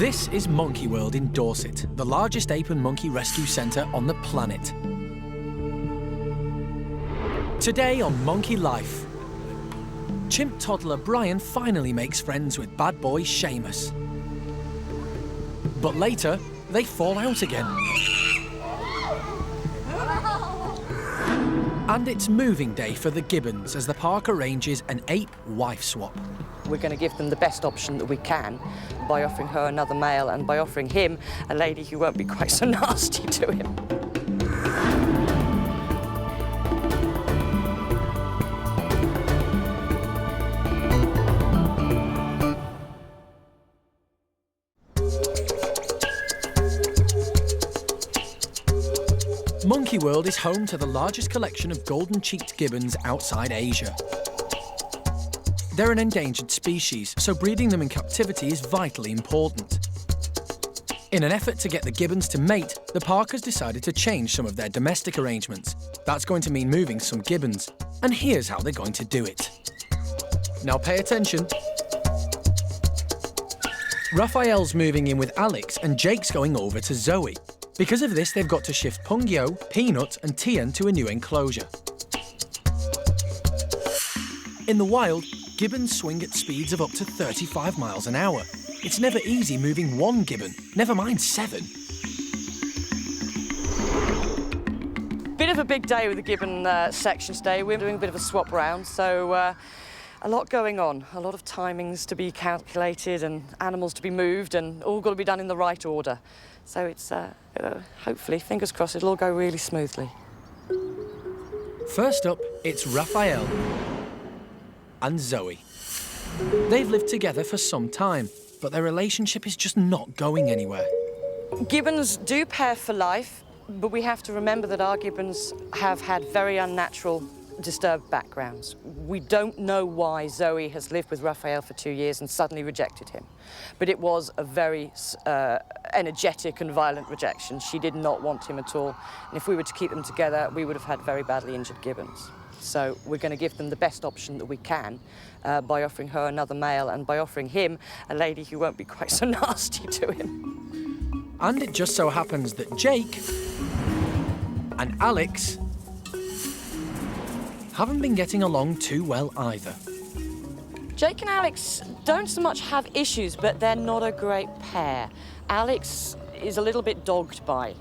This is Monkey World in Dorset, the largest ape and monkey rescue centre on the planet. Today on Monkey Life, chimp toddler Bryan finally makes friends with bad boy Seamus. But later, they fall out again. And it's moving day for the Gibbons as the park arranges an ape wife swap. We're going to give them the best option that we can by offering her another male and by offering him a lady who won't be quite so nasty to him. Monkey World is home to the largest collection of golden-cheeked gibbons outside Asia. They're an endangered species, so breeding them in captivity is vitally important. In an effort to get the gibbons to mate, the park has decided to change some of their domestic arrangements. That's going to mean moving some gibbons, and here's how they're going to do it. Now pay attention. Raphael's moving in with Alex, and Jake's going over to Zoe. Because of this, they've got to shift Pungyo, Peanut and Tian to a new enclosure. In the wild, gibbons swing at speeds of up to 35 miles an hour. It's never easy moving one gibbon, never mind 7. Bit of a big day with the gibbon section today. We're doing a bit of a swap round, so a lot going on. A lot of timings to be calculated and animals to be moved, and all got to be done in the right order. So it's, hopefully, fingers crossed, it'll all go really smoothly. First up, it's Raphael and Zoe. They've lived together for some time, but their relationship is just not going anywhere. Gibbons do pair for life, but we have to remember that our gibbons have had very unnatural, disturbed backgrounds. We don't know why Zoe has lived with Raphael for 2 years and suddenly rejected him. But it was a very energetic and violent rejection. She did not want him at all. And if we were to keep them together, we would have had very badly injured gibbons. So we're going to give them the best option that we can by offering her another male and by offering him a lady who won't be quite so nasty to him. And it just so happens that Jake and Alex haven't been getting along too well either. Jake and Alex don't so much have issues, but they're not a great pair. Alex is a little bit dogged by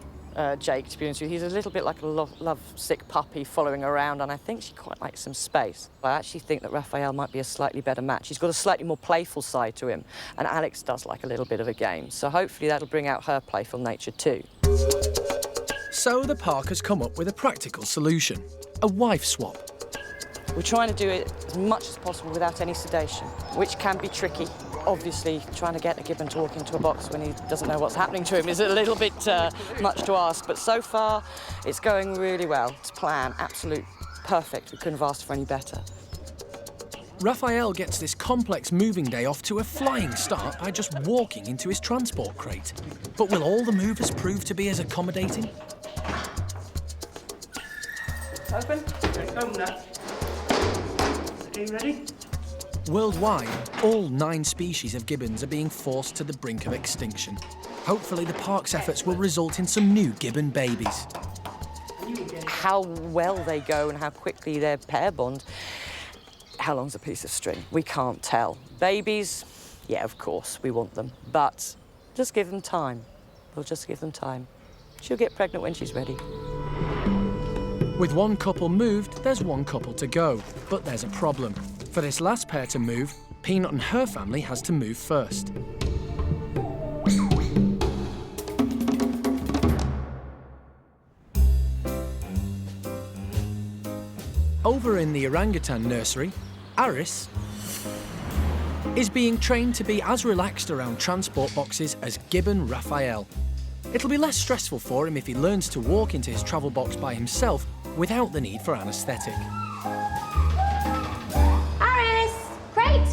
Jake, to be honest with you. He's a little bit like a love-sick puppy following around, and I think she quite likes some space. I actually think that Raphael might be a slightly better match. He's got a slightly more playful side to him, and Alex does like a little bit of a game. So hopefully that'll bring out her playful nature too. So the park has come up with a practical solution, a wife swap. We're trying to do it as much as possible without any sedation, which can be tricky. Obviously, trying to get a gibbon to walk into a box when he doesn't know what's happening to him is a little bit much to ask, but so far it's going really well. It's plan, absolute perfect. We couldn't have asked for any better. Raphael gets this complex moving day off to a flying start by just walking into his transport crate. But will all the movers prove to be as accommodating? Open. Open that. Are you ready? Worldwide, all 9 species of gibbons are being forced to the brink of extinction. Hopefully the park's efforts will result in some new gibbon babies. How well they go and how quickly their pair bond, how long's a piece of string? We can't tell. Babies, yeah, of course, we want them, but just give them time. We'll just give them time. She'll get pregnant when she's ready. With one couple moved, there's one couple to go. But there's a problem. For this last pair to move, Peanut and her family has to move first. Over in the orangutan nursery, Aris is being trained to be as relaxed around transport boxes as Gibbon Raphael. It'll be less stressful for him if he learns to walk into his travel box by himself without the need for anaesthetic. Aris! Great!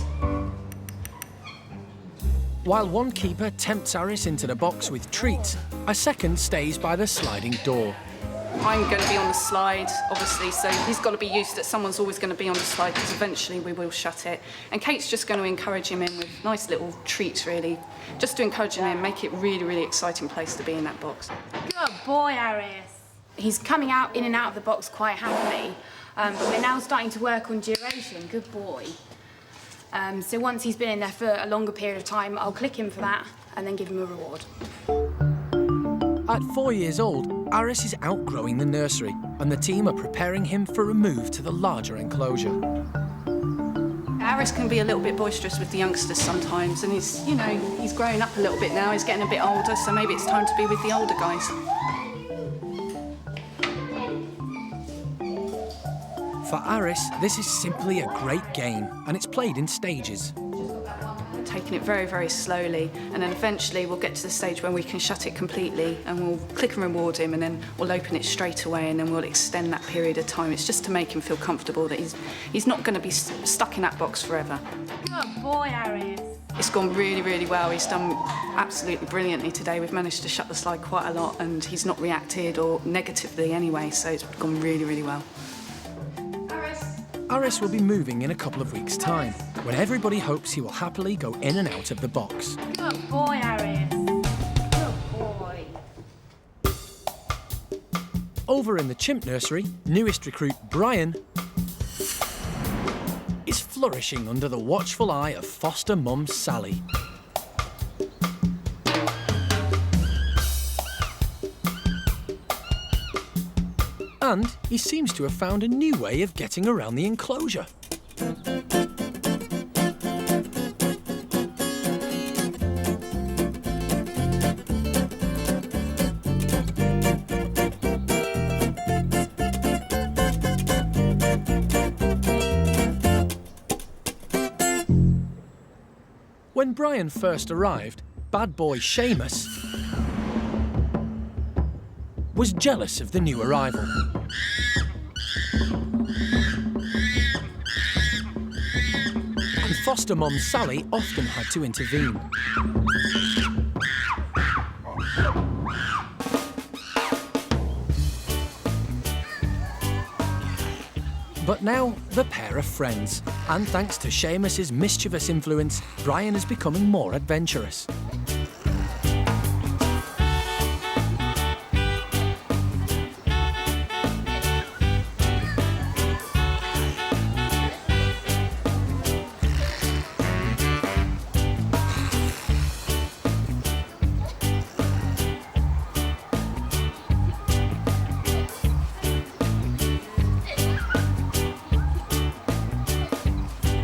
While one keeper tempts Aris into the box with treats, a second stays by the sliding door. I'm going to be on the slide, obviously, so he's got to be used that someone's always going to be on the slide because eventually we will shut it. And Kate's just going to encourage him in with nice little treats, really, just to encourage him in, make it really, really exciting place to be in that box. Good boy, Aris. He's coming out in and out of the box quite happily, but we're now starting to work on duration. Good boy. So once he's been in there for a longer period of time, I'll click him for that and then give him a reward. At 4 years old, Aris is outgrowing the nursery, and the team are preparing him for a move to the larger enclosure. Aris can be a little bit boisterous with the youngsters sometimes, and he's, you know, he's growing up a little bit now, he's getting a bit older, so maybe it's time to be with the older guys. For Aris, this is simply a great game, and it's played in stages. Taking it very, very slowly, and then eventually we'll get to the stage when we can shut it completely, and we'll click and reward him, and then we'll open it straight away, and then we'll extend that period of time. It's just to make him feel comfortable that he's not going to be stuck in that box forever. Good boy, Aris. It's gone really, really well. He's done absolutely brilliantly today. We've managed to shut the slide quite a lot, and he's not reacted or negatively anyway, so it's gone really, really well. Aris will be moving in a couple of weeks' time, when everybody hopes he will happily go in and out of the box. Good boy, Aris. Good boy. Over in the chimp nursery, newest recruit Bryan is flourishing under the watchful eye of foster mum Sally. And he seems to have found a new way of getting around the enclosure. When Bryan first arrived, bad boy Seamus was jealous of the new arrival. And foster mum Sally often had to intervene. But now the pair are friends, and thanks to Seamus's mischievous influence, Bryan is becoming more adventurous.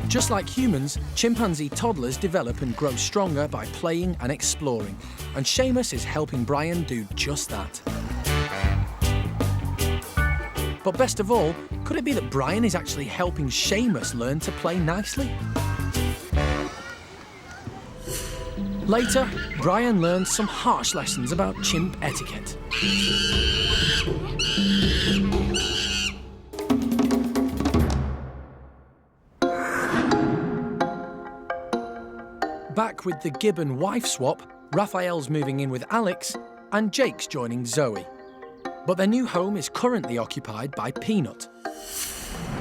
Just like humans, chimpanzee toddlers develop and grow stronger by playing and exploring, and Seamus is helping Bryan do just that. But best of all, could it be that Bryan is actually helping Seamus learn to play nicely? Later, Bryan learns some harsh lessons about chimp etiquette. Back with the Gibbon wife swap, Raphael's moving in with Alex, and Jake's joining Zoe. But their new home is currently occupied by Peanut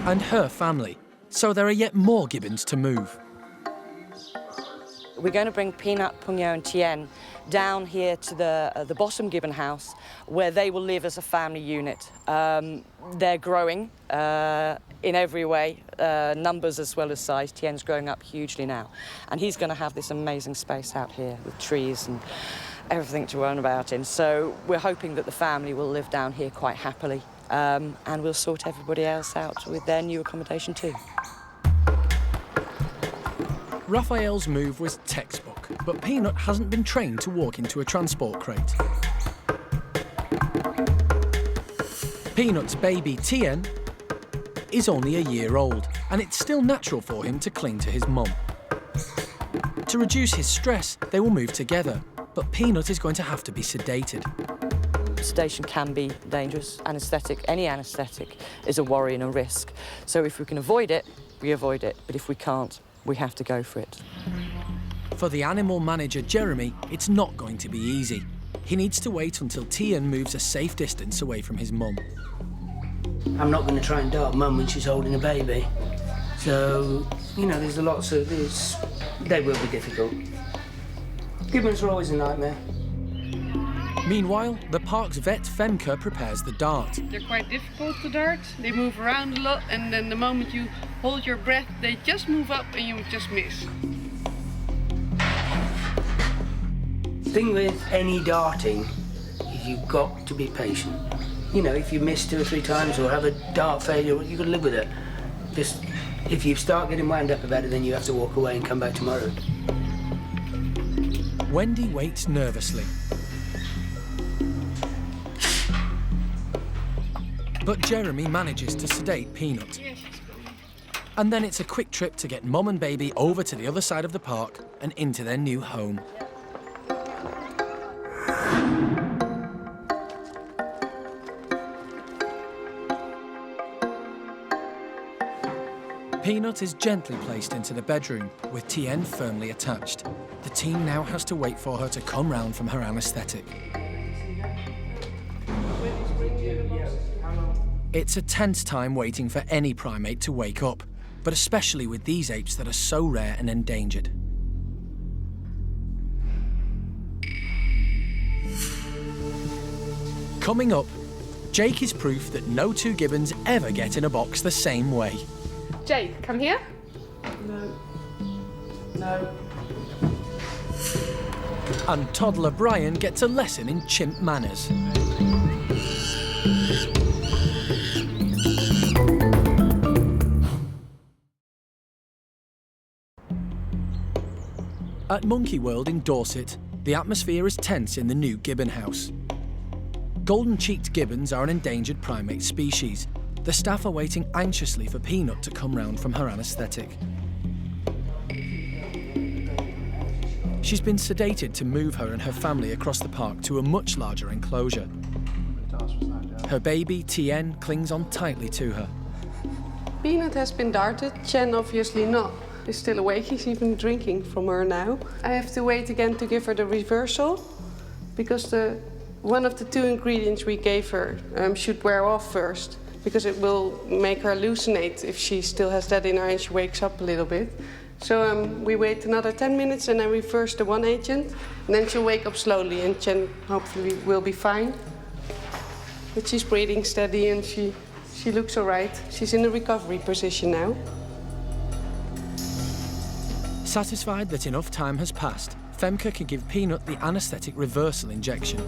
and her family, so there are yet more Gibbons to move. We're going to bring Peanut, Pungyo and Tien down here to the bottom Gibbon house, where they will live as a family unit. They're growing in every way, numbers as well as size. Tien's growing up hugely now, and he's going to have this amazing space out here with trees and everything to run about in. So we're hoping that the family will live down here quite happily, and we'll sort everybody else out with their new accommodation too. Raphael's move was textbook, but Peanut hasn't been trained to walk into a transport crate. Peanut's baby Tien is only a year old, and it's still natural for him to cling to his mum. To reduce his stress, they will move together, but Peanut is going to have to be sedated. Sedation can be dangerous. Anaesthetic, any anaesthetic, is a worry and a risk. So if we can avoid it, we avoid it. But if we can't, we have to go for it. For the animal manager Jeremy, it's not going to be easy. He needs to wait until Tian moves a safe distance away from his mum. I'm not going to try and dart Mum when she's holding a baby. So, you know, there's lots of this. They will be difficult. Gibbons are always a nightmare. Meanwhile, the park's vet Femke prepares the dart. They're quite difficult to dart. They move around a lot, and then the moment you hold your breath, they just move up and you just miss. The thing with any darting is you've got to be patient. You know, if you miss 2 or 3 times or have a dart failure, you've got to live with it. Just, if you start getting wound up about it, then you have to walk away and come back tomorrow. Wendy waits nervously. But Jeremy manages to sedate Peanut. And then it's a quick trip to get Mum and baby over to the other side of the park and into their new home. Peanut is gently placed into the bedroom, with Tien firmly attached. The team now has to wait for her to come round from her anaesthetic. It's a tense time waiting for any primate to wake up, but especially with these apes that are so rare and endangered. Coming up, Jake is proof that no 2 gibbons ever get in a box the same way. Jake, come here. No. And toddler Bryan gets a lesson in chimp manners. At Monkey World in Dorset, the atmosphere is tense in the new gibbon house. Golden-cheeked gibbons are an endangered primate species. The staff are waiting anxiously for Peanut to come round from her anaesthetic. She's been sedated to move her and her family across the park to a much larger enclosure. Her baby, Tien, clings on tightly to her. Peanut has been darted, Chen obviously not. He's still awake, he's even drinking from her now. I have to wait again to give her the reversal, because one of the 2 ingredients we gave her should wear off first, because it will make her hallucinate if she still has that in her and she wakes up a little bit. So we wait another 10 minutes and then reverse the 1 agent, and then she'll wake up slowly and Chen hopefully will be fine. But she's breathing steady and she looks all right. She's in a recovery position now. Satisfied that enough time has passed, Femke can give Peanut the anaesthetic reversal injection.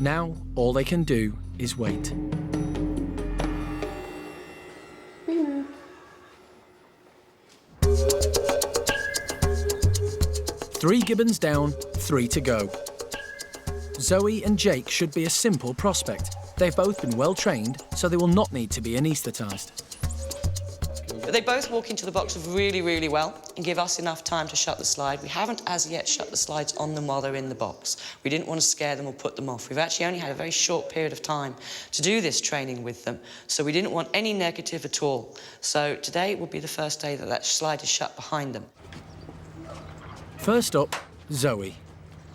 Now, all they can do is wait. Three gibbons down, 3 to go. Zoe and Jake should be a simple prospect. They've both been well trained, so they will not need to be anaesthetised. They both walk into the box really, really well and give us enough time to shut the slide. We haven't as yet shut the slides on them while they're in the box. We didn't want to scare them or put them off. We've actually only had a very short period of time to do this training with them, so we didn't want any negative at all. So today will be the first day that that slide is shut behind them. First up, Zoe.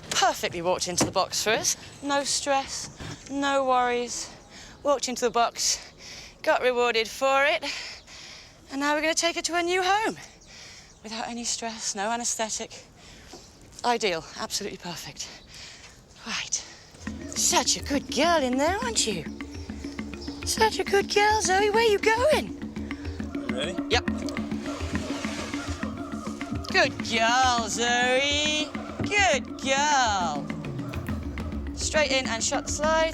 Perfectly walked into the box for us. No stress, no worries. Walked into the box, got rewarded for it, and now we're going to take her to her new home. Without any stress, no anaesthetic. Ideal, absolutely perfect. Right. Such a good girl in there, aren't you? Such a good girl, Zoe. Where are you going? Ready? Yep. Good girl, Zoe. Good girl. Straight in and shut the slide.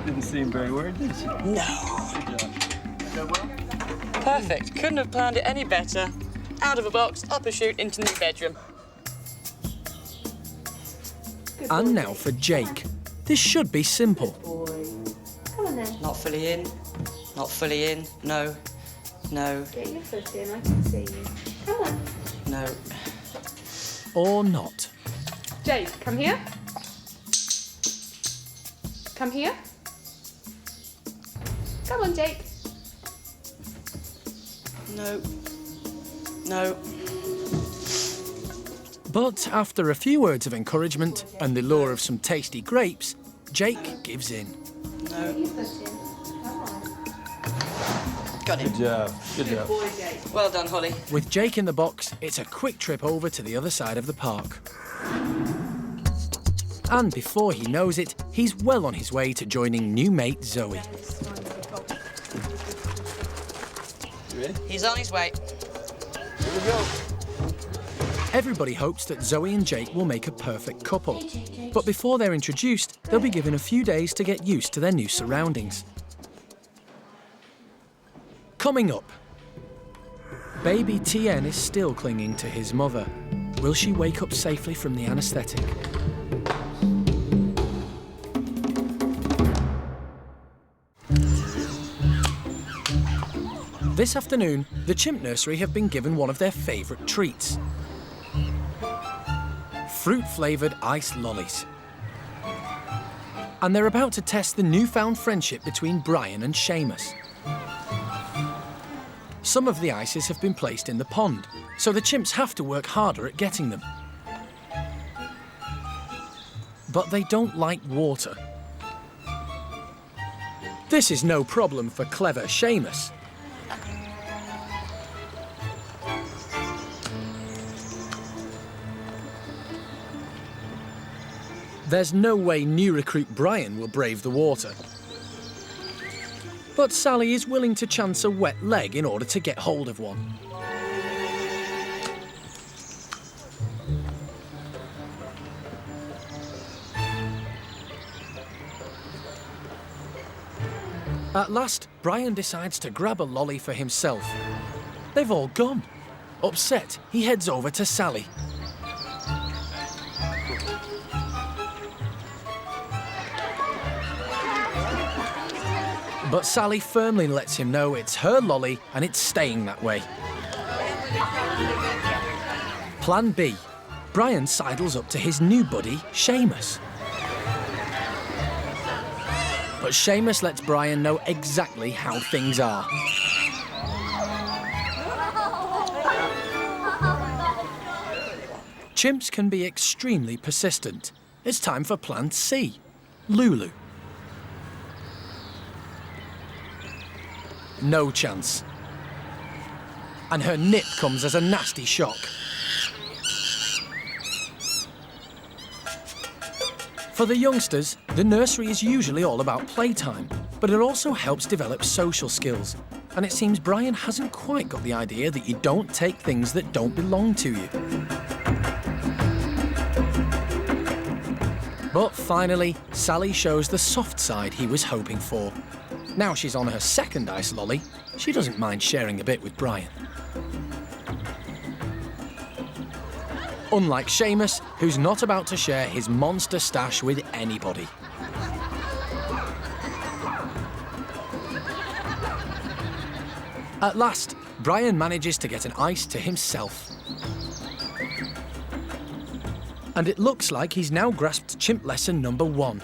Didn't seem very worried, did you? No. Good job. Go well? Perfect. Couldn't have planned it any better. Out of a box, up a chute, into the bedroom. And now for Jake. This should be simple. Come on then. Not fully in. Not fully in. No. No. Get your foot in, I can see you. Come on. No. Or not. Jake, come here. Come here. Come on, Jake. No. No. But after a few words of encouragement and the lure of some tasty grapes, Jake gives in. No. Got it. Good job. Good job. Boy, Jake. Well done, Holly. With Jake in the box, it's a quick trip over to the other side of the park. And before he knows it, he's well on his way to joining new mate Zoe. You ready? He's on his way. Here we go. Everybody hopes that Zoe and Jake will make a perfect couple. But before they're introduced, they'll be given a few days to get used to their new surroundings. Coming up, baby Tien is still clinging to his mother. Will she wake up safely from the anaesthetic? This afternoon, the Chimp nursery have been given one of their favourite treats. Fruit-flavoured ice lollies. And they're about to test the newfound friendship between Bryan and Seamus. Some of the ices have been placed in the pond, so the chimps have to work harder at getting them. But they don't like water. This is no problem for clever Seamus. There's no way new recruit Bryan will brave the water. But Sally is willing to chance a wet leg in order to get hold of one. At last, Bryan decides to grab a lolly for himself. They've all gone. Upset, he heads over to Sally. But Sally firmly lets him know it's her lolly and it's staying that way. Plan B. Bryan sidles up to his new buddy, Seamus. But Seamus lets Bryan know exactly how things are. Chimps can be extremely persistent. It's time for Plan C. Lulu. No chance. And her nip comes as a nasty shock. For the youngsters, the nursery is usually all about playtime, but it also helps develop social skills. And it seems Bryan hasn't quite got the idea that you don't take things that don't belong to you. But finally, Sally shows the soft side he was hoping for. Now she's on her second ice lolly, she doesn't mind sharing a bit with Bryan. Unlike Seamus, who's not about to share his monster stash with anybody. At last, Bryan manages to get an ice to himself. And it looks like he's now grasped chimp lesson number 1.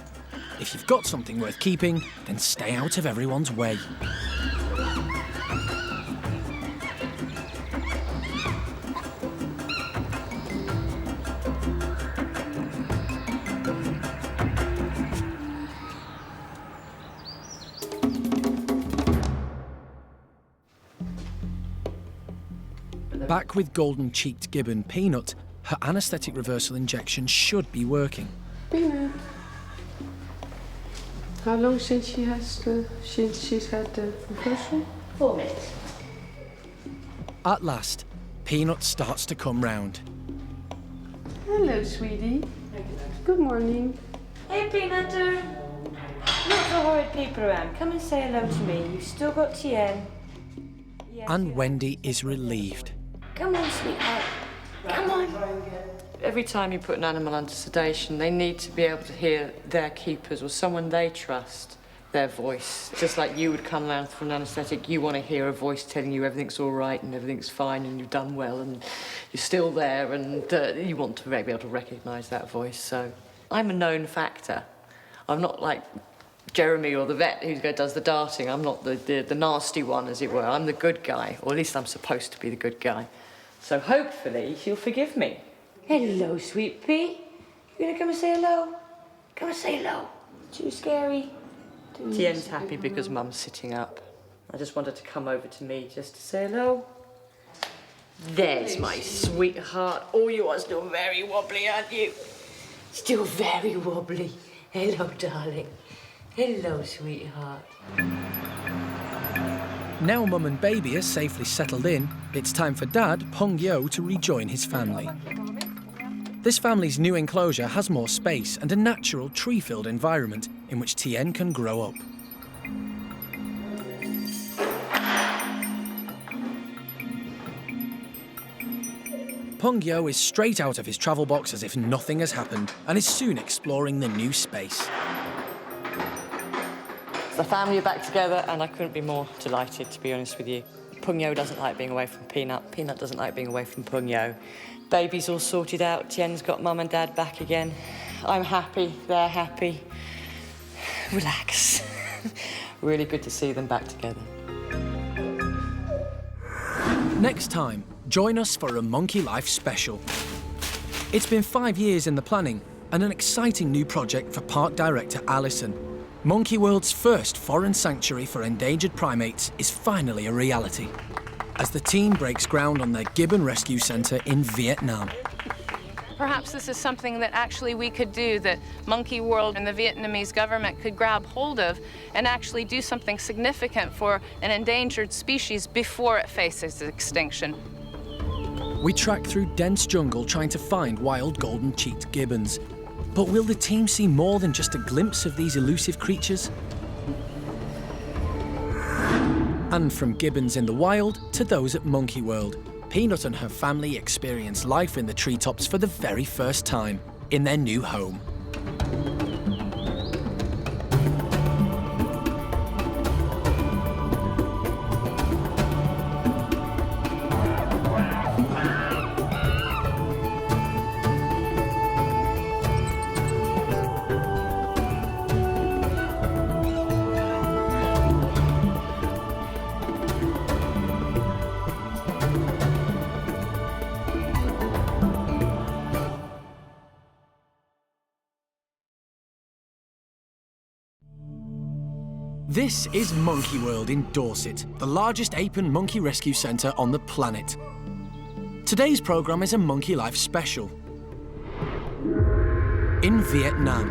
If you've got something worth keeping, then stay out of everyone's way. Back with golden-cheeked Gibbon Peanut, her anaesthetic reversal injection should be working. Peanut. How long since she's had the reversal? 4 minutes. At last, Peanut starts to come round. Hello, sweetie. Good morning. Hey, Peanutter. Not the horrid people around. Come and say hello to me. You've still got Tien. Yes, And Wendy is relieved. Come on, sweetheart. Come on. Every time you put an animal under sedation, they need to be able to hear their keepers or someone they trust, their voice. Just like you would come down for an anaesthetic, you want to hear a voice telling you everything's all right and everything's fine and you've done well and you're still there, and you want to be able to recognise that voice. So I'm a known factor. I'm not like Jeremy or the vet who does the darting. I'm not the nasty one, as it were. I'm the good guy, or at least I'm supposed to be the good guy. So hopefully she'll forgive me. Hello, sweet pea. You gonna come and say hello? Come and say hello. Too scary. Tien's happy because Mum's sitting up. I just wanted to come over to me just to say hello. There's my sweetheart. Oh, you are still very wobbly, aren't you? Still very wobbly. Hello, darling. Hello, sweetheart. Now Mum and Baby are safely settled in, it's time for Dad, Peng Yo, to rejoin his family. This family's new enclosure has more space and a natural tree-filled environment in which Tien can grow up. Peng Yo is straight out of his travel box as if nothing has happened and is soon exploring the new space. The family are back together and I couldn't be more delighted, to be honest with you. Peng Yo doesn't like being away from Peanut. Peanut doesn't like being away from Peng Yo. Baby's all sorted out. Tien's got Mum and Dad back again. I'm happy. They're happy. Relax. Really good to see them back together. Next time, join us for a Monkey Life special. It's been 5 years in the planning and an exciting new project for park director Alison. Monkey World's first foreign sanctuary for endangered primates is finally a reality as the team breaks ground on their Gibbon Rescue Centre in Vietnam. Perhaps this is something that actually we could do, that Monkey World and the Vietnamese government could grab hold of and actually do something significant for an endangered species before it faces extinction. We track through dense jungle trying to find wild golden-cheeked gibbons. But will the team see more than just a glimpse of these elusive creatures? And from gibbons in the wild to those at Monkey World, Peanut and her family experience life in the treetops for the very first time in their new home. This is Monkey World in Dorset, the largest ape and monkey rescue centre on the planet. Today's programme is a Monkey Life special. In Vietnam.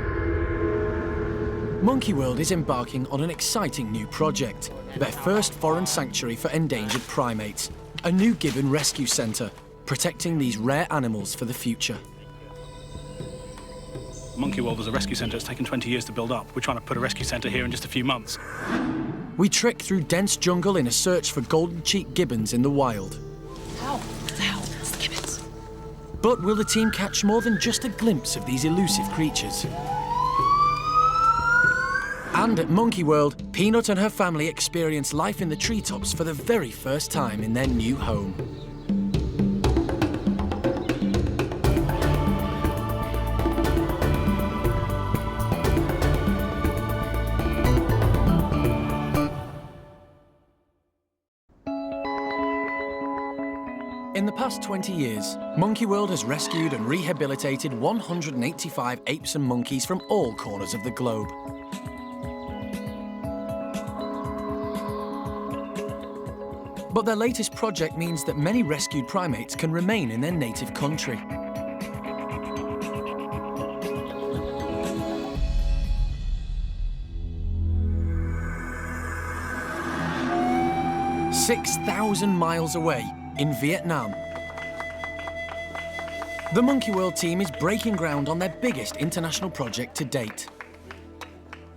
Monkey World is embarking on an exciting new project, their first foreign sanctuary for endangered primates, a new Gibbon rescue centre, protecting these rare animals for the future. Monkey World was a rescue centre. It's taken 20 years to build up. We're trying to put a rescue centre here in just a few months. We trek through dense jungle in a search for golden-cheeked gibbons in the wild. Ow, ow, it's the gibbons. But will the team catch more than just a glimpse of these elusive creatures? And at Monkey World, Peanut and her family experience life in the treetops for the very first time in their new home. In the past 20 years, Monkey World has rescued and rehabilitated 185 apes and monkeys from all corners of the globe. But their latest project means that many rescued primates can remain in their native country. "6,000 miles away in Vietnam. The Monkey World team is breaking ground on their biggest international project to date.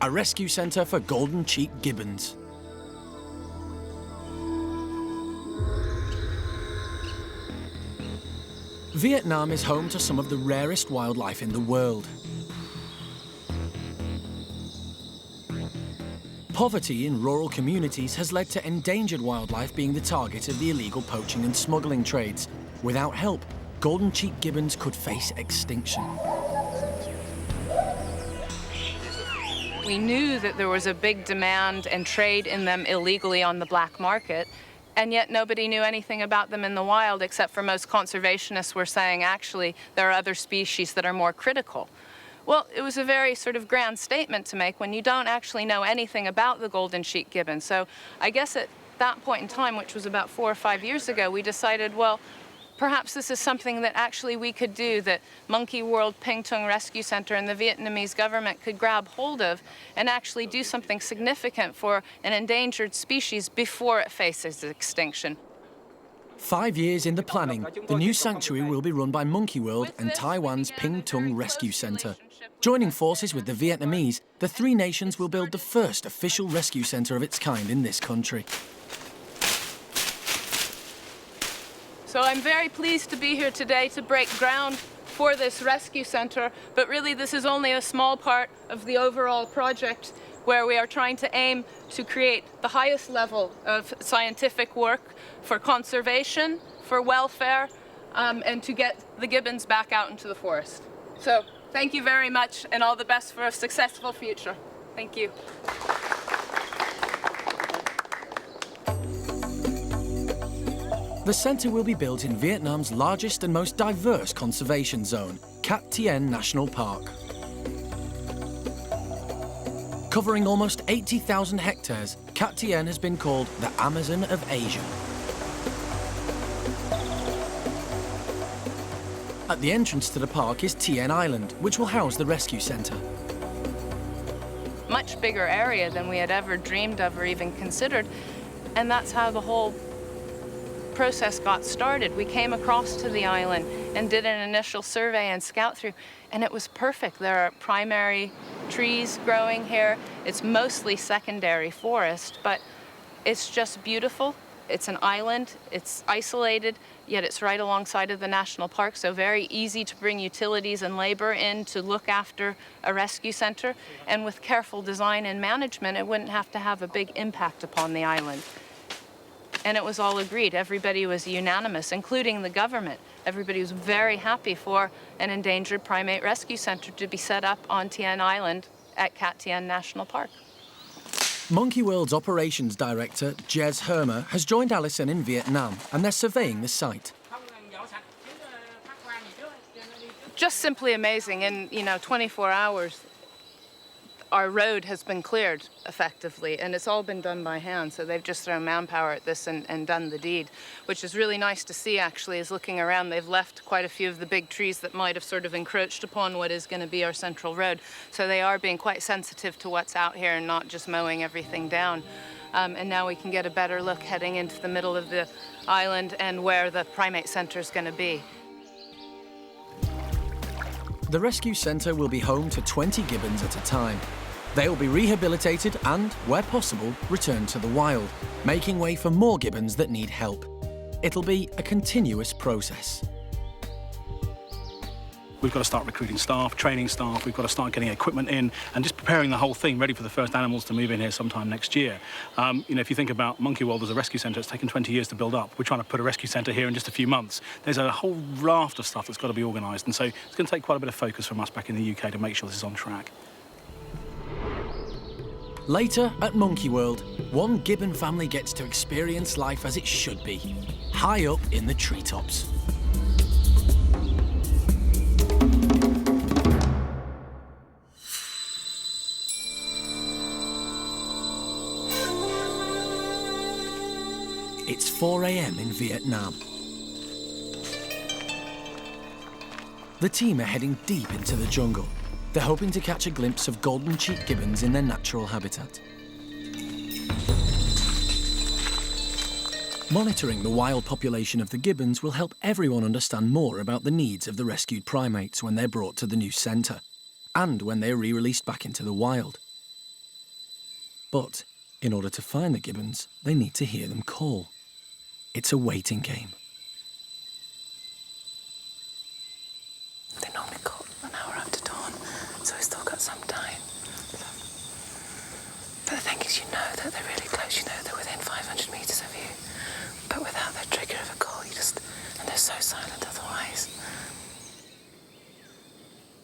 A rescue centre for golden-cheeked gibbons. Vietnam is home to some of the rarest wildlife in the world. Poverty in rural communities has led to endangered wildlife being the target of the illegal poaching and smuggling trades. Without help, golden-cheeked gibbons could face extinction. We knew that there was a big demand and trade in them illegally on the black market, and yet nobody knew anything about them in the wild, except for most conservationists were saying, actually, there are other species that are more critical. Well, it was a very sort of grand statement to make when you don't actually know anything about the golden cheek gibbon. So I guess at that point in time, which was about 4 or 5 years ago, we decided, well, perhaps this is something that actually we could do, that Monkey World Ping Tung Rescue Center and the Vietnamese government could grab hold of and actually do something significant for an endangered species before it faces extinction. 5 years in the planning, the new sanctuary will be run by Monkey World and Taiwan's Ping Tung Rescue Center. Joining forces with the Vietnamese, the three nations will build the first official rescue center of its kind in this country. So I'm very pleased to be here today to break ground for this rescue center, but really this is only a small part of the overall project where we are trying to aim to create the highest level of scientific work for conservation, for welfare, and to get the gibbons back out into the forest. So thank you very much and all the best for a successful future. Thank you. The centre will be built in Vietnam's largest and most diverse conservation zone, Cat Tien National Park. Covering almost 80,000 hectares, Cat Tien has been called the Amazon of Asia. At the entrance to the park is Tien Island, which will house the rescue centre. Much bigger area than we had ever dreamed of or even considered, and that's how the whole process got started. We came across to the island and did an initial survey and scout through, and it was perfect. There are primary trees growing here. It's mostly secondary forest, but it's just beautiful. It's an island, it's isolated, yet it's right alongside of the national park, so very easy to bring utilities and labor in to look after a rescue center. And with careful design and management, it wouldn't have to have a big impact upon the island. And it was all agreed. Everybody was unanimous, including the government. Everybody was very happy for an endangered primate rescue center to be set up on Tien Island at Cat Tien National Park. Monkey World's operations director, Jez Hermer, has joined Alison in Vietnam, and they're surveying the site. Just simply amazing. In 24 hours, our road has been cleared effectively, and it's all been done by hand. So they've just thrown manpower at this and done the deed, which is really nice to see. Actually, is looking around, they've left quite a few of the big trees that might have sort of encroached upon what is going to be our central road. So they are being quite sensitive to what's out here and not just mowing everything down. And now we can get a better look heading into the middle of the island and where the primate center is going to be. The rescue centre will be home to 20 gibbons at a time. They will be rehabilitated and, where possible, returned to the wild, making way for more gibbons that need help. It'll be a continuous process. We've got to start recruiting staff, training staff, we've got to start getting equipment in and just preparing the whole thing, ready for the first animals to move in here sometime next year. If you think about Monkey World as a rescue centre, it's taken 20 years to build up. We're trying to put a rescue centre here in just a few months. There's a whole raft of stuff that's got to be organised, and so it's going to take quite a bit of focus from us back in the UK to make sure this is on track. Later at Monkey World, one gibbon family gets to experience life as it should be, high up in the treetops. It's 4 a.m. in Vietnam. The team are heading deep into the jungle. They're hoping to catch a glimpse of golden cheek gibbons in their natural habitat. Monitoring the wild population of the gibbons will help everyone understand more about the needs of the rescued primates when they're brought to the new centre, and when they're re-released back into the wild. But in order to find the gibbons, they need to hear them call. It's a waiting game. They normally call an hour after dawn, so we've still got some time. But the thing is, you know that they're really close, you know they're within 500 metres of you. But without that trigger of a call, and they're so silent otherwise.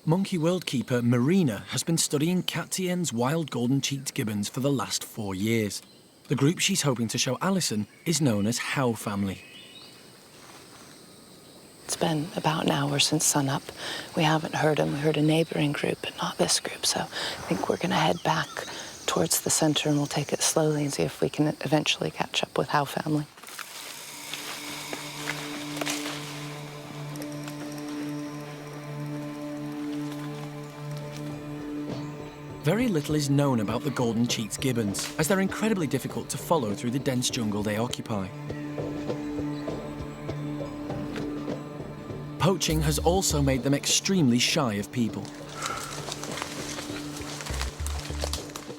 Monkey world keeper Marina has been studying Cat Tienne's wild golden-cheeked gibbons for the last 4 years. The group she's hoping to show Alison is known as How Family. It's been about an hour since sunup. We haven't heard him. We heard a neighbouring group, but not this group. So I think we're going to head back towards the centre and we'll take it slowly and see if we can eventually catch up with How Family. Very little is known about the golden-cheeked gibbons, as they're incredibly difficult to follow through the dense jungle they occupy. Poaching has also made them extremely shy of people.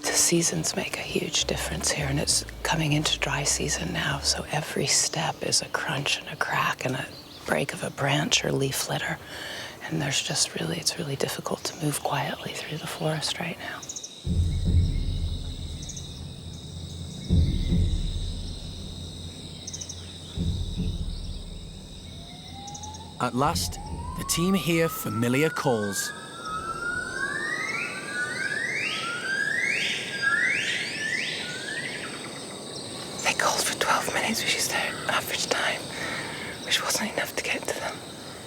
The seasons make a huge difference here, and it's coming into dry season now, so every step is a crunch and a crack and a break of a branch or leaf litter. And there's just it's really difficult to move quietly through the forest right now. At last, the team hear familiar calls. They called for 12 minutes, which is their average time, which wasn't enough to get to them.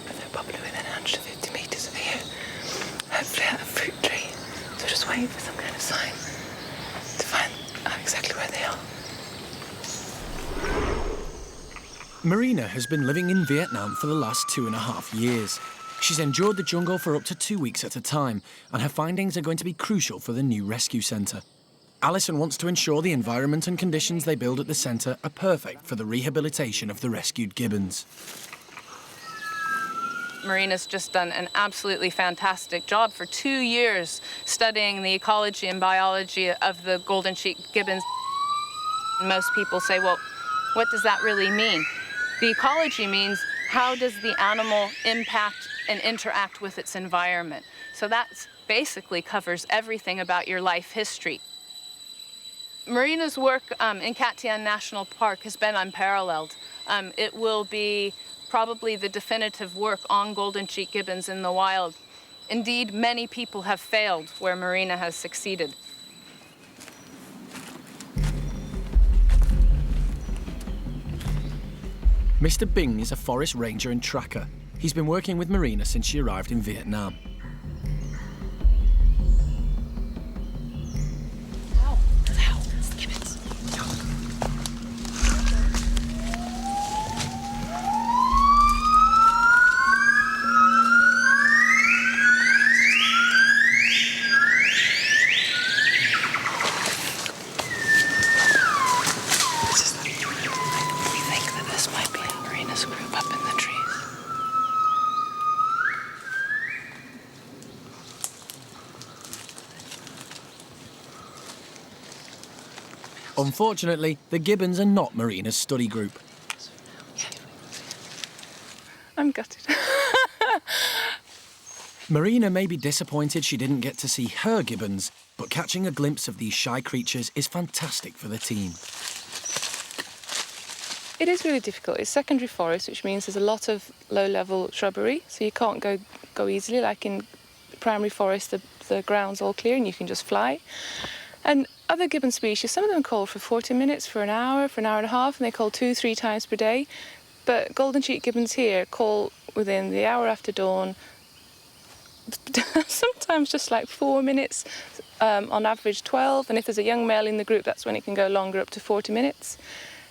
But they're probably within 150 metres of here. Hopefully at a fruit tree. So just waiting for some kind of sign to find out exactly where they are. Marina has been living in Vietnam for the last 2.5 years. She's endured the jungle for up to 2 weeks at a time, and her findings are going to be crucial for the new rescue centre. Alison wants to ensure the environment and conditions they build at the centre are perfect for the rehabilitation of the rescued gibbons. Marina's just done an absolutely fantastic job for 2 years studying the ecology and biology of the golden-cheeked gibbons. Most people say, well, what does that really mean? The ecology means how does the animal impact and interact with its environment. So that basically covers everything about your life history. Marina's work in Cat Tienne National Park has been unparalleled. It will be probably the definitive work on golden-cheeked gibbons in the wild. Indeed, many people have failed where Marina has succeeded. Mr. Bing is a forest ranger and tracker. He's been working with Marina since she arrived in Vietnam. Unfortunately, the gibbons are not Marina's study group. I'm gutted. Marina may be disappointed she didn't get to see her gibbons, but catching a glimpse of these shy creatures is fantastic for the team. It is really difficult. It's secondary forest, which means there's a lot of low-level shrubbery, so you can't go easily. Like in primary forest, the ground's all clear and you can just fly. And other gibbon species, some of them call for 40 minutes, for an hour and a half, and they call 2-3 times per day. But golden-cheeked gibbons here call within the hour after dawn, sometimes just like 4 minutes, on average 12. And if there's a young male in the group, that's when it can go longer, up to 40 minutes.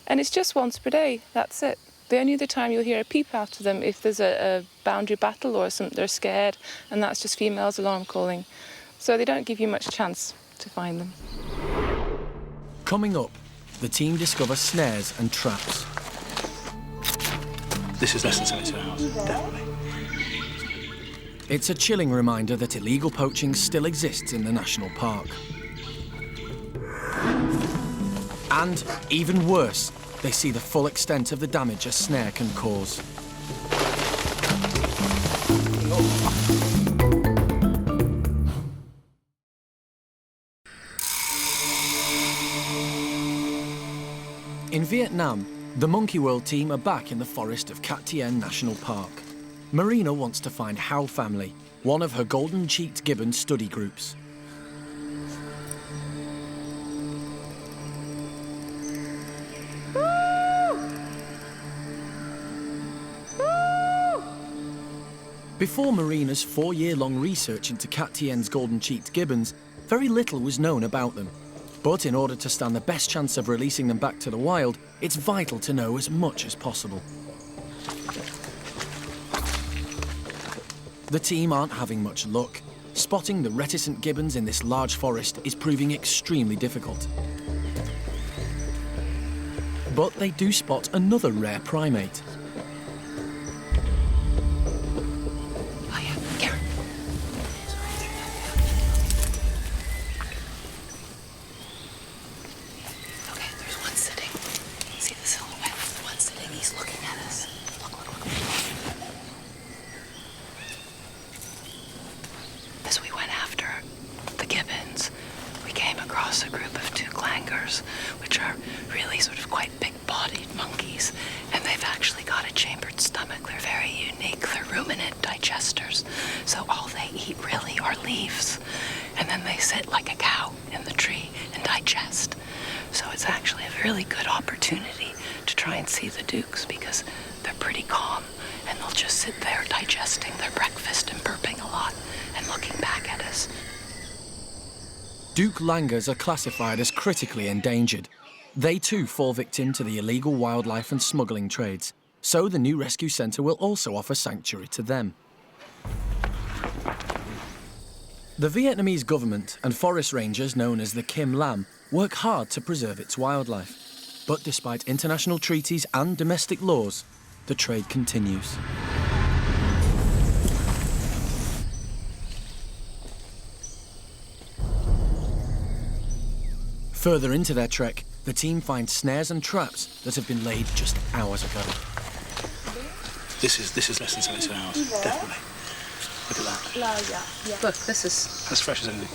And it's just once per day, that's it. The only other time you'll hear a peep out of them if there's a boundary battle or they're scared, and that's just females alarm calling. So they don't give you much chance to find them. Coming up, the team discover snares and traps. This is less than 72 hours, definitely. It's a chilling reminder that illegal poaching still exists in the national park. And, even worse, they see the full extent of the damage a snare can cause. In Vietnam, the Monkey World team are back in the forest of Cat Tienne National Park. Marina wants to find How Family, one of her golden-cheeked gibbon study groups. Before Marina's 4-year-long research into Cattien's golden-cheeked gibbons, very little was known about them. But in order to stand the best chance of releasing them back to the wild, it's vital to know as much as possible. The team aren't having much luck. Spotting the reticent gibbons in this large forest is proving extremely difficult. But they do spot another rare primate. Which are really sort of quite big-bodied monkeys, and they've actually got a chambered stomach. They're very unique. They're ruminant digesters, so all they eat really are leaves, and then they sit like a cow in the tree and digest. So it's actually a really good opportunity to try and see the dukes because they're pretty calm, and they'll just sit there digesting their breakfast and burping a lot and looking back at us. Duke langurs are classified as critically endangered. They too fall victim to the illegal wildlife and smuggling trades, so the new rescue centre will also offer sanctuary to them. The Vietnamese government and forest rangers known as the Kim Lam work hard to preserve its wildlife. But despite international treaties and domestic laws, the trade continues. Further into their trek, the team finds snares and traps that have been laid just hours ago. This is less than 72 hours, definitely. Look at that. Look, this is... As fresh as anything.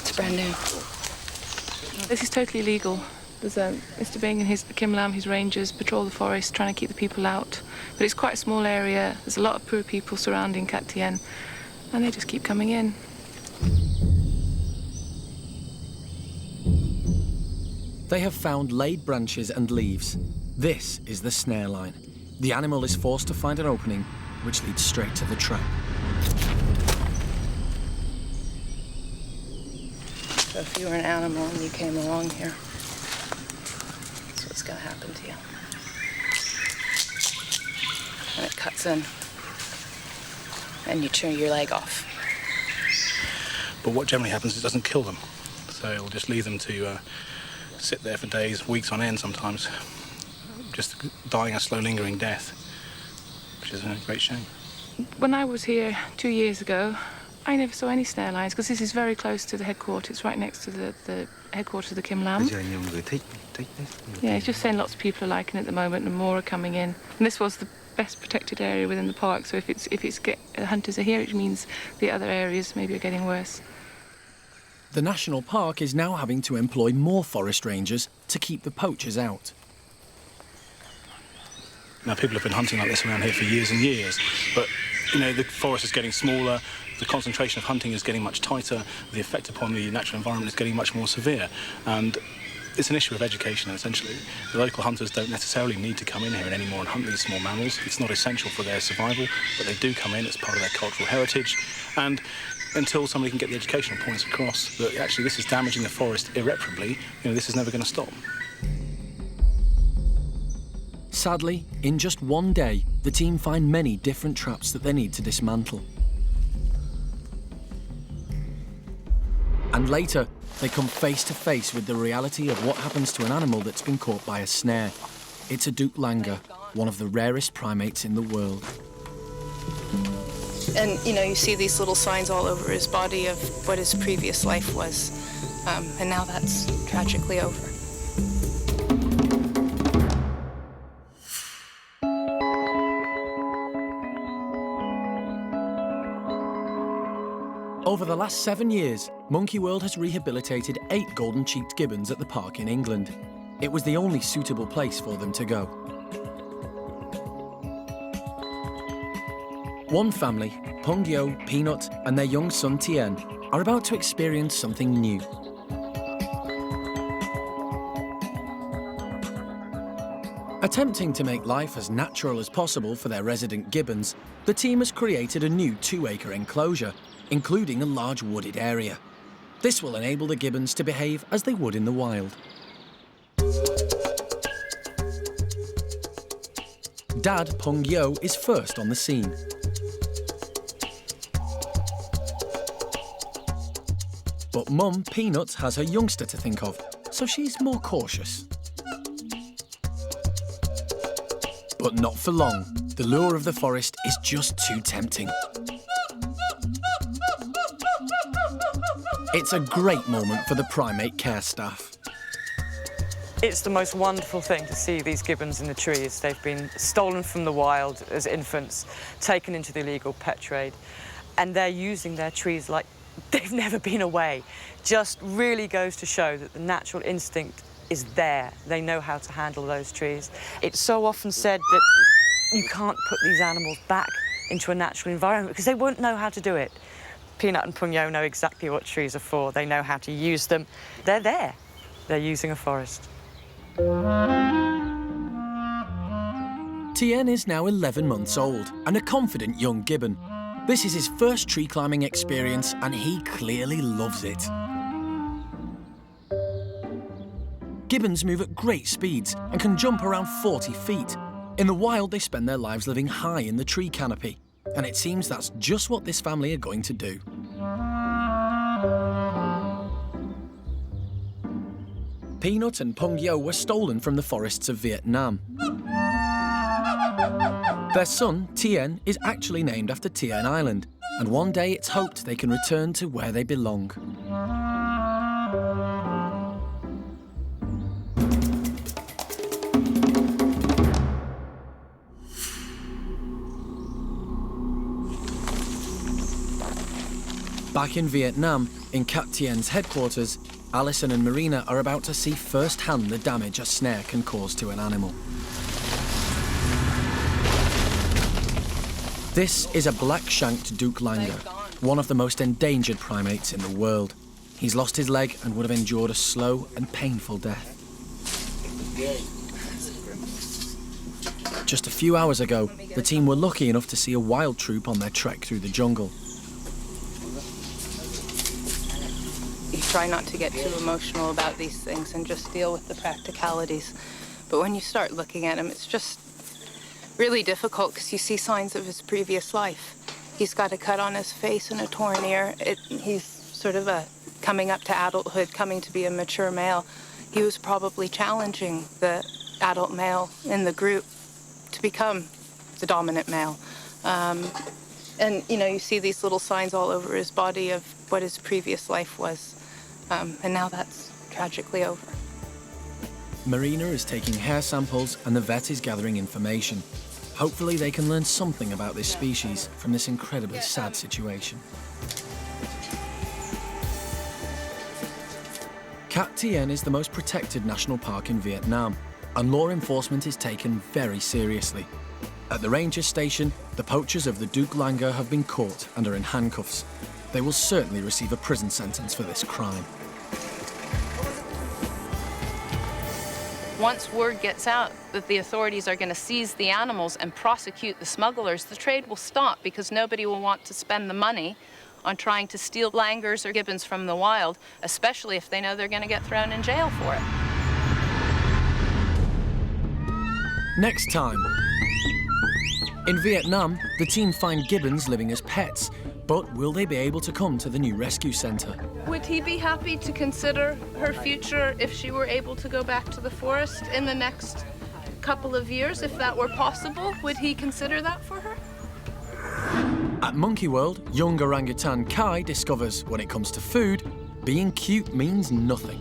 It's brand new. This is totally legal. There's Mr. Bing and his Kim Lam, his rangers, patrol the forest, trying to keep the people out. But it's quite a small area. There's a lot of poor people surrounding Cat Tien, and they just keep coming in. They have found laid branches and leaves. This is the snare line. The animal is forced to find an opening, which leads straight to the trap. So if you were an animal and you came along here, that's what's going to happen to you. And it cuts in, and you turn your leg off. But what generally happens is it doesn't kill them. So it will just leave them to sit there for days, weeks on end sometimes, just dying a slow lingering death, which is a great shame. When I was here 2 years ago, I never saw any snare lines because this is very close to the headquarters. It's right next to the headquarters of the Kim Lam. Yeah, it's just saying lots of people are liking it at the moment and more are coming in. And this was the best protected area within the park, so if hunters are here, it means the other areas maybe are getting worse. The national park is now having to employ more forest rangers to keep the poachers out. Now, people have been hunting like this around here for years and years, but, you know, the forest is getting smaller, the concentration of hunting is getting much tighter, the effect upon the natural environment is getting much more severe, and it's an issue of education, essentially. The local hunters don't necessarily need to come in here anymore and hunt these small mammals. It's not essential for their survival, but they do come in as part of their cultural heritage, and until somebody can get the educational points across that actually this is damaging the forest irreparably, you know, this is never going to stop. Sadly, in just one day, the team find many different traps that they need to dismantle. And later, they come face to face with the reality of what happens to an animal that's been caught by a snare. It's a Duke langur, one of the rarest primates in the world. And, you know, you see these little signs all over his body of what his previous life was. And now that's tragically over. Over the last 7 years, Monkey World has rehabilitated 8 golden-cheeked gibbons at the park in England. It was the only suitable place for them to go. One family, Pungyo, Peanut and their young son Tien, are about to experience something new. Attempting to make life as natural as possible for their resident gibbons, the team has created a new 2-acre enclosure, including a large wooded area. This will enable the gibbons to behave as they would in the wild. Dad Pungyo is first on the scene. But Mum Peanut has her youngster to think of, so she's more cautious. But not for long. The lure of the forest is just too tempting. It's a great moment for the primate care staff. It's the most wonderful thing to see these gibbons in the trees. They've been stolen from the wild as infants, taken into the illegal pet trade, and they're using their trees like they've never been away. Just really goes to show that the natural instinct is there. They know how to handle those trees. It's so often said that you can't put these animals back into a natural environment because they won't know how to do it. Peanut and Pungyo know exactly what trees are for. They know how to use them. They're there. They're using a forest. Tien is now 11 months old and a confident young gibbon. This is his first tree climbing experience and he clearly loves it. Gibbons move at great speeds and can jump around 40 feet. In the wild, they spend their lives living high in the tree canopy, and it seems that's just what this family are going to do. Peanut and Pungyo were stolen from the forests of Vietnam. Their son, Tien, is actually named after Tien Island, and one day it's hoped they can return to where they belong. Back in Vietnam, in Cat Tien's headquarters, Alison and Marina are about to see firsthand the damage a snare can cause to an animal. This is a black-shanked Duke Langer, one of the most endangered primates in the world. He's lost his leg and would have endured a slow and painful death. Just a few hours ago, the team were lucky enough to see a wild troop on their trek through the jungle. You try not to get too emotional about these things and just deal with the practicalities. But when you start looking at him, it's just really difficult because you see signs of his previous life. He's got a cut on his face and a torn ear. He's sort of coming up to adulthood, coming to be a mature male. He was probably challenging the adult male in the group to become the dominant male. And, you know, you see these little signs all over his body of what his previous life was. And now that's tragically over. Marina is taking hair samples and the vet is gathering information. Hopefully they can learn something about this species from this incredibly sad situation. Cat Tien is the most protected national park in Vietnam, and law enforcement is taken very seriously. At the ranger station, the poachers of the Duke Langer have been caught and are in handcuffs. They will certainly receive a prison sentence for this crime. Once word gets out that the authorities are going to seize the animals and prosecute the smugglers, the trade will stop because nobody will want to spend the money on trying to steal langurs or gibbons from the wild, especially if they know they're going to get thrown in jail for it. Next time. In Vietnam, the team find gibbons living as pets, but will they be able to come to the new rescue centre? Would he be happy to consider her future if she were able to go back to the forest in the next couple of years, if that were possible? Would he consider that for her? At Monkey World, young orangutan Kai discovers when it comes to food, being cute means nothing.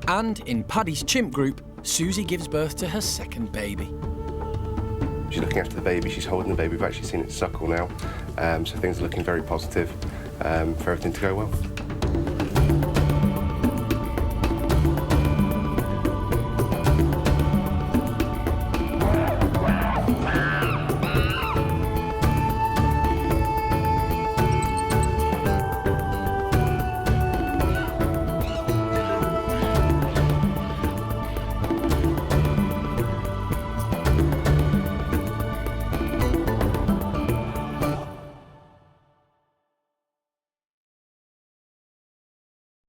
And in Paddy's chimp group, Susie gives birth to her second baby. She's looking after the baby, she's holding the baby. We've actually seen it suckle now, so things are looking very positive for everything to go well.